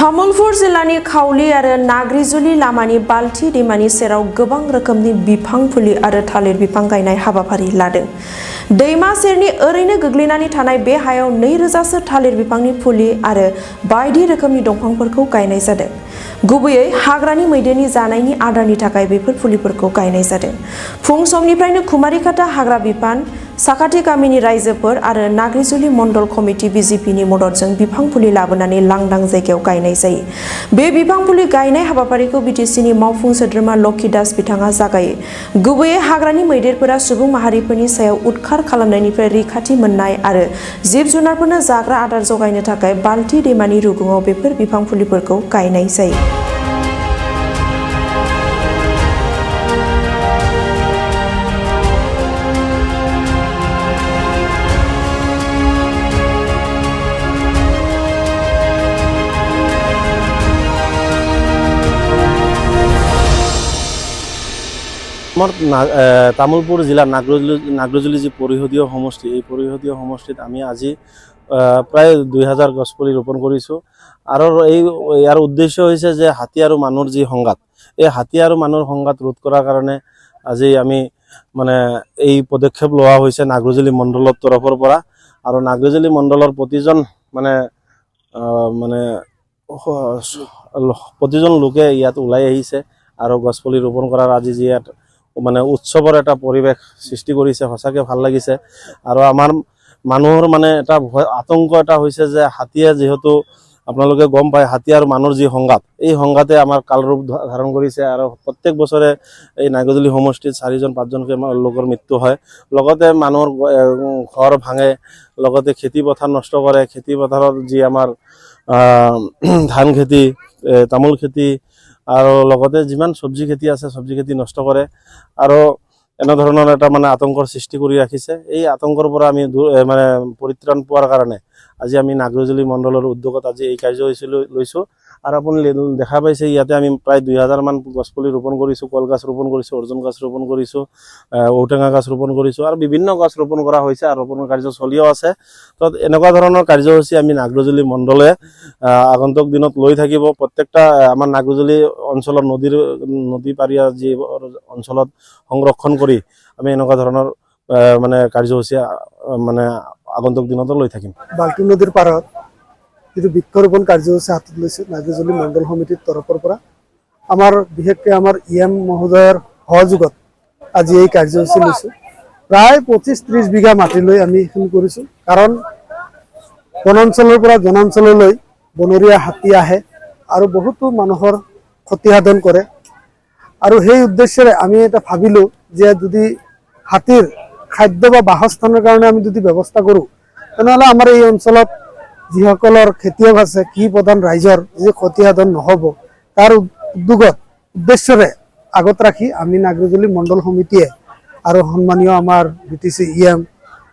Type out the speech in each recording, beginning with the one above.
तामुलपुर जिल्लानि खावली आरो नाग्रिजुलि लामानि बाल्थि दैमानि सेराव गोबां रोखोमनि बिफां फुलि आरो थालिर बिफां गायनाय हाबाफारि लादों। दैमा सेरनि ओरैनो गोग्लैनानै थानाय बे हायाव 2000 सो थालिर बिफांनि फुलि आरो बायदि रोखोमनि दंफांफोरखौ गायनाय जादों। गुबैयै हाग्रानि मैदेरनि जानायनि आदारनि थाखाय बेफोर फुलिफोरखौ गायनाय जादों। फुं समनिफ्रायनो कुमारिकाटा हाग्रा बिफान, साखाथि गामिनि रायजोफोर आरो नाग्रिजुलि मण्डल कमिटि बिजेपिनि मददजों बिफां फुलि लाबोनानै लांदां जायगायाव गायनाय जायो। बे बिफां फुलि गायनाय हाबाफारिखौ बिटिसिनि मावफुं सोद्रोमा लक्की दास बिथाङा जागायो। गुबैयै हाग्रानि मैदेरफोरा सुबुं माहारिफोरनि सायाव उदखार खालामनायनिफ्राय रैखाथि मोननाय आरो जिब जुनारफोरनो जाग्रा आदार जगायनो थाखाय बाल्थि दैमानि रुगुङाव बेफोर बिफां फुलिफोरखौ गायनाय जायो। तामुलपुर जिला नाग्रिजुলি जी परिषदीय समष्टि এই পৰিষদীয় সমষ্টিত আমি আজি প্ৰায় 2000 গছপুলি ৰোপণ কৰিছোঁ আৰু ইয়াৰ উদ্দেশ্য হৈছে যে হাতী আৰু মানুহৰ যি সংঘাত এই হাতী আৰু মানুহৰ সংঘাত ৰোধ কৰাৰ কাৰণে আজি আমি মানে এই পদক্ষেপ লোৱা হৈছে নাগ্ৰিজুলি মণ্ডলৰ তৰফৰ পৰা আৰু নাগ্ৰিজুলি মণ্ডলৰ প্ৰতিজন লোকে ইয়াত ওলাই আহিছে আৰু গছপুলি ৰোপণ কৰাৰ আজি যি ইয়াত মানে উৎসৱৰ এটা পৰিৱেশ সৃষ্টি কৰিছে। সঁচাকে ভাল লাগিছে আৰু আমাৰ মানুহৰ মানে এটা আতংক এটা হৈছে যে হাতীয়ে যেহেতু আপোনালোকে গম পায় হাতী আৰু মানুহৰ যি সংঘাত এই সংঘাতে আমাৰ কালৰূপ ধাৰণ কৰিছে আৰু প্ৰত্যেক বছৰে এই নাগ্ৰিজুলি সমষ্টিত 4-5জনকৈ লোকৰ মৃত্যু হয়। লগতে মানুহৰ ঘৰ ভাঙে, লগতে খেতি পথাৰ নষ্ট কৰে। খেতি পথাৰত যি আমাৰ ধান খেতি, তামোল খেতি আৰু লগতে যিমান চব্জি খেতি আছে চব্জি খেতি নষ্ট কৰে আৰু এনেধৰণৰ এটা মানে আতংকৰ সৃষ্টি কৰি ৰাখিছে। এই আতংকৰ পৰা আমি মানে পৰিত্ৰাণ পোৱাৰ কাৰণে আজি আমি নাগ্ৰিজুলি মণ্ডলৰ উদ্যোগত আজি এই কাৰ্যসূচী লৈছোঁ আৰু আপুনি দেখা পাইছে ইয়াতে আমি প্ৰায় 2000 মান গছপুলি ৰোপণ কৰিছোঁ। কল গছ ৰোপণ কৰিছোঁ, অৰ্জুন গছ ৰোপণ কৰিছোঁ, ঔটেঙা গছ ৰোপণ কৰিছোঁ আৰু বিভিন্ন গছ ৰোপণ কৰা হৈছে আৰু ৰোপণৰ কাৰ্য চলিও আছে। তো এনেকুৱা ধৰণৰ কাৰ্যসূচী আমি নাগ্ৰিজুলি মণ্ডলে আগন্তুক দিনত লৈ থাকিব। প্ৰত্যেকটা আমাৰ নাগ্ৰিজুলি অঞ্চলৰ নদী পাৰীয়া যি অঞ্চলত সংৰক্ষণ কৰি আমি এনেকুৱা ধৰণৰ মানে কাৰ্যসূচী মানে আগন্তুক দিনতো লৈ থাকিম। বাল্টি নদীৰ পাৰত যিটো বৃক্ষৰোপণ কাৰ্যসূচী হাতত লৈছে নাগ্ৰিজুলি মণ্ডল সমিতিৰ তৰফৰ পৰা আমাৰ বিশেষকৈ আমাৰ EM মহোদয়ৰ সহযোগত আজি এই কাৰ্যসূচী লৈছোঁ। প্ৰায় 25-30 বিঘা মাটি লৈ আমি এইখিনি কৰিছোঁ। কাৰণ বনাঞ্চলৰ পৰা জনাঞ্চললৈ বনৰীয়া হাতী আহে আৰু বহুতো মানুহৰ ক্ষতিসাধন কৰে আৰু সেই উদ্দেশ্যেৰে আমি এটা ভাবিলোঁ যে যদি হাতীৰ খাদ্য বা বাসস্থানৰ কাৰণে আমি যদি ব্যৱস্থা কৰোঁ তেনেহ'লে আমাৰ এই অঞ্চলত যিসকলৰ খেতিয়ক আছে কৃষি প্ৰধান ৰাইজৰ যি ক্ষতিসাধন নহ'ব তাৰ উদ্দেশ্যৰে আগত ৰাখি আমি নাগ্ৰিজুলি মণ্ডল সমিতিয়ে আৰু সন্মানীয় আমাৰ BTC EM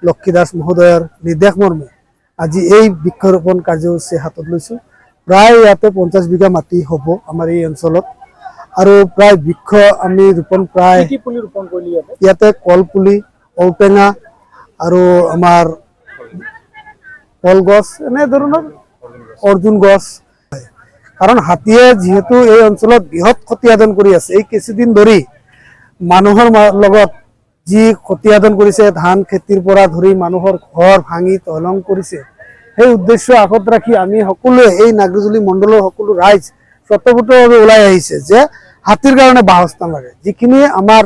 লক্ষ্মী দাস মহোদয়ৰ নিৰ্দেশ মৰ্মে আজি এই বৃক্ষৰোপণ কাৰ্যসূচী হাতত লৈছোঁ। প্ৰায় ইয়াতে 50 বিঘা মাটি হ'ব আমাৰ এই অঞ্চলত আৰু প্ৰায় বৃক্ষ আমি ৰোপণ প্ৰায় ইয়াতে কলপুলি, ঔটেঙা আৰু আমাৰ কলগছ এনেধৰণৰ অৰ্জুন গছ। কাৰণ হাতীয়ে যিহেতু এই অঞ্চলত বৃহৎ ক্ষতিসাধন কৰি আছে, এই কিছুদিন ধৰি মানুহৰ লগত যি ক্ষতিসাধন কৰিছে, ধান খেতিৰ পৰা ধৰি মানুহৰ ঘৰ ভাঙি তহিলং কৰিছে, সেই উদ্দেশ্য আগত ৰাখি আমি সকলোৱে এই নাগ্ৰিজুলি মণ্ডলৰ সকলো ৰাইজ স্বতঃস্ফূৰ্তভাৱে ওলাই আহিছে যে হাতীৰ কাৰণে বাসস্থান লাগে। যিখিনি আমাৰ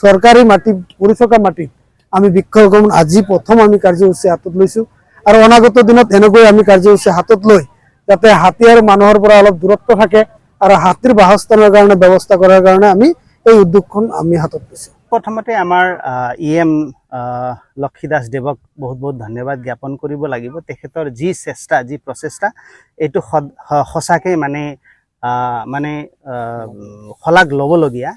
চৰকাৰী মাটি পৰি থকা মাটিত আমি বৃক্ষৰোপণ আজি প্ৰথম আমি কাৰ্যসূচী হাতত লৈছোঁ আৰু অনাগত দিনত এনেকৈ আমি কাৰ্যসূচী হাতত লৈ যাতে হাতী আৰু মানুহৰ পৰা অলপ দূৰত্ব থাকে আৰু হাতীৰ বাসস্থানৰ কাৰণে ব্যৱস্থা কৰাৰ কাৰণে আমি এই উদ্যোগখন আমি হাতত লৈছোঁ। প্ৰথমতে আমাৰ EM লক্ষ্মী দাস দেৱক বহুত বহুত ধন্যবাদ জ্ঞাপন কৰিব লাগিব। তেখেতৰ যি চেষ্টা, যি প্ৰচেষ্টা এইটো সঁচাকৈ মানে শলাগ ল'বলগীয়া।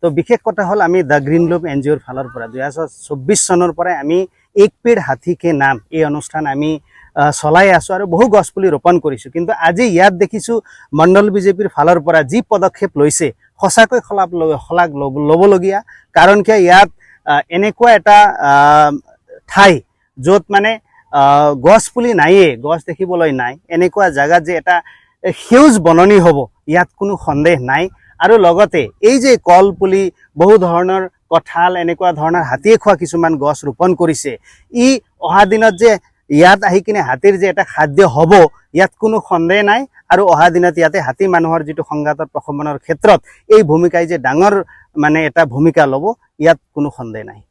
তো বিশেষ কথা হ'ল আমি দ্য গ্ৰীণ লুপ NGOৰ ফালৰ পৰা 2024 চনৰ পৰাই আমি এক পেड़ হাথী কে নাম এই অনুষ্ঠান আমি চলাই আছোঁ আৰু বহু গছপুলি ৰোপণ কৰিছোঁ। কিন্তু আজি ইয়াত দেখিছোঁ মণ্ডল বিজেপিৰ ফালৰ পৰা যি পদক্ষেপ লৈছে সঁচাকৈ শলাগ ল'বলগীয়া। কাৰণ কিয় ইয়াত এনেকুৱা এটা ঠাই য'ত মানে গছপুলি নাইয়ে, গছ দেখিবলৈ নাই, এনেকুৱা জায়গাত যে এটা সেউজ বননি হ'ব, ইয়াত কোনো সন্দেহ নাই। আৰু লগতে এই যে কল পুলি, বহু ধৰণৰ কঁঠাল, এনেকুৱা ধৰণৰ হাতীয়ে খোৱা কিছুমান গছ ৰোপণ কৰিছে, ই অহা দিনত যে ইয়াত আহি কিনে হাতীৰ যে এটা খাদ্য হ'ব, ইয়াত কোনো সন্দেহ নাই। আৰু অহা দিনত ইয়াতে হাতী মানুহৰ যিটো সংঘাতত প্ৰশমনৰ ক্ষেত্ৰত এই ভূমিকাই যে ডাঙৰ মানে এটা ভূমিকা ল'ব, ইয়াত কোনো সন্দেহ নাই।